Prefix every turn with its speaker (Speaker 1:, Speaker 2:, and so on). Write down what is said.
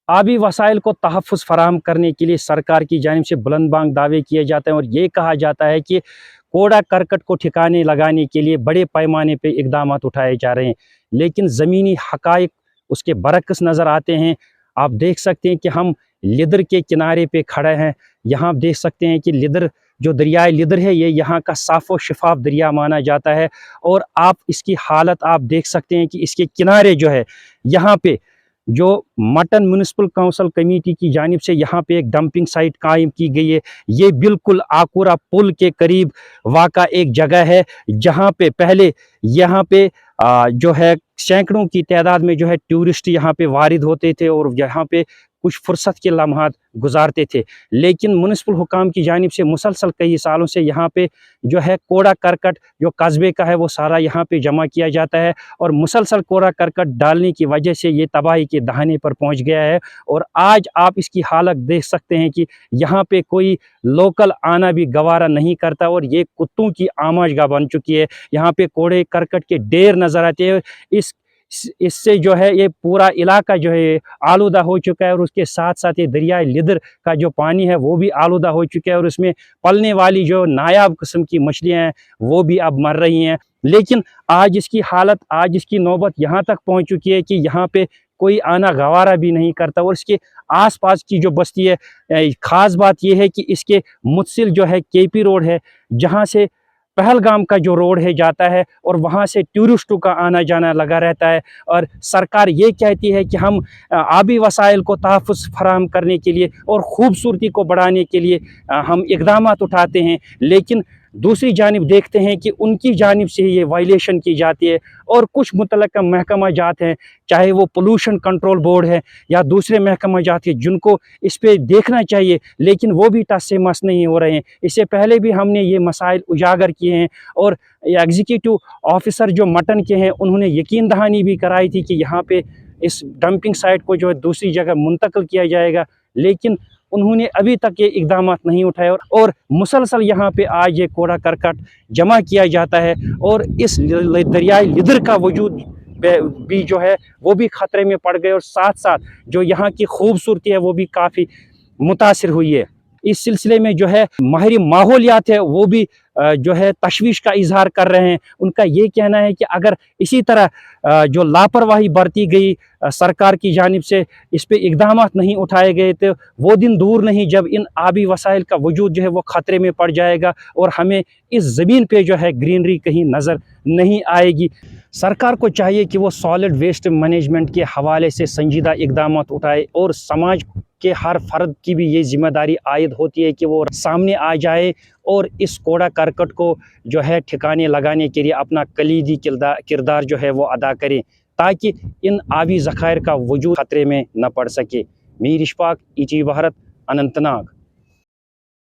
Speaker 1: आबी वसाइल को तहफ़्फ़ुज़ फ़राहम करने के लिए सरकार की जानिब से बुलंद-बांग दावे किए जाते हैं और ये कहा जाता है कि कूड़ा-करकट को ठिकाने लगाने के लिए बड़े पैमाने पे इक़दामात उठाए जा रहे हैं। लेकिन ज़मीनी हक़ाइक़ उसके बरअक्स नज़र आते हैं। आप देख सकते हैं कि हम लिदर के किनारे पे खड़े हैं। यहाँ आप देख सकते हैं कि लिदर जो दरियाए लिदर है, ये यहाँ का साफ़ व शफ़ाफ़ दरिया माना जाता है और आप इसकी हालत आप देख सकते हैं कि इसके किनारे जो है, यहाँ पे जो मटन म्युनिसिपल काउंसिल कमेटी की जानिब से यहाँ पे एक डंपिंग साइट कायम की गई है। ये बिल्कुल आकुरा पुल के करीब वाक़ा एक जगह है, जहाँ पे पहले यहाँ पे जो है सैकड़ों की तादाद में जो है टूरिस्ट यहाँ पे वारिद होते थे और यहाँ पे कुछ फुर्सत के लम्हात गुजारते थे। लेकिन म्युनिसिपल हुकाम की जानिब से मुसलसल कई सालों से यहाँ पे जो है कूड़ा करकट जो कस्बे का है वो सारा यहाँ पे जमा किया जाता है और मुसलसल कूड़ा करकट डालने की वजह से ये तबाही के दहाने पर पहुँच गया है। और आज आप इसकी हालत देख सकते हैं कि यहाँ पे कोई लोकल आना भी गवारा नहीं करता और ये कुत्तों की आमाजगाह बन चुकी है। यहाँ पे कूड़े करकट के ढेर नज़र आते हैं। इससे जो है ये पूरा इलाका जो है आलूदा हो चुका है और उसके साथ साथ ये दरियाए लिदर का जो पानी है वो भी आलूदा हो चुका है और उसमें पलने वाली जो नायाब किस्म की मछलियाँ हैं वो भी अब मर रही हैं। लेकिन आज इसकी नौबत यहाँ तक पहुँच चुकी है कि यहाँ पे कोई आना गवारा भी नहीं करता और इसके आसपास की जो बस्ती है, ख़ास बात यह है कि इसके मुत्सिल जो है केपी रोड है, जहाँ से पहलगाम का जो रोड है जाता है और वहाँ से टूरिस्टों का आना जाना लगा रहता है। और सरकार ये कहती है कि हम आबी वसाइल को तहफ़्फ़ुज़ फ़राहम करने के लिए और ख़ूबसूरती को बढ़ाने के लिए हम इक़दामात उठाते हैं, लेकिन दूसरी जानिब देखते हैं कि उनकी जानिब से ये वायलेशन की जाती है और कुछ मुतल्लिक़ा महकमा जात हैं, चाहे वो पोल्यूशन कंट्रोल बोर्ड है या दूसरे महकमा जात हैं, जिनको इस पे देखना चाहिए, लेकिन वो भी टस से मस नहीं हो रहे हैं। इससे पहले भी हमने ये मसाइल उजागर किए हैं और एग्जीक्यूटिव ऑफिसर जो मटन के हैं, उन्होंने यकीन दहानी भी कराई थी कि यहाँ पे इस डंपिंग साइट को जो है दूसरी जगह मुंतकिल किया जाएगा, लेकिन उन्होंने अभी तक ये इक़दामात नहीं उठाए और मुसलसल यहाँ पे आज ये कूड़ा करकट जमा किया जाता है और इस दरियाए लिदर का वजूद भी जो है वो भी ख़तरे में पड़ गए और साथ साथ जो यहाँ की खूबसूरती है वो भी काफ़ी मुतासिर हुई है। इस सिलसिले में जो है माहिर माहौलियात है वो भी जो है तशवीश का इजहार कर रहे हैं। उनका ये कहना है कि अगर इसी तरह जो लापरवाही बरती गई सरकार की जानिब से, इस पे इक़दामात नहीं उठाए गए, तो वो दिन दूर नहीं जब इन आबी वसाइल का वजूद जो है वो ख़तरे में पड़ जाएगा और हमें इस ज़मीन पे जो है ग्रीनरी कहीं नज़र नहीं आएगी। सरकार को चाहिए कि वो सॉलिड वेस्ट मैनेजमेंट के हवाले से संजीदा इक़दामात उठाए और समाज के हर फ़र्द की भी ये ज़िम्मेदारी आयद होती है कि वो सामने आ जाए और इस कूड़ा करकट को जो है ठिकाने लगाने के लिए अपना कलीदी किरदार जो है वो अदा करें, ताकि इन आबी ज़खायर का वजूद ख़तरे में न पड़ सके। मीर इशफाक, ETV भारत, अनंतनाग।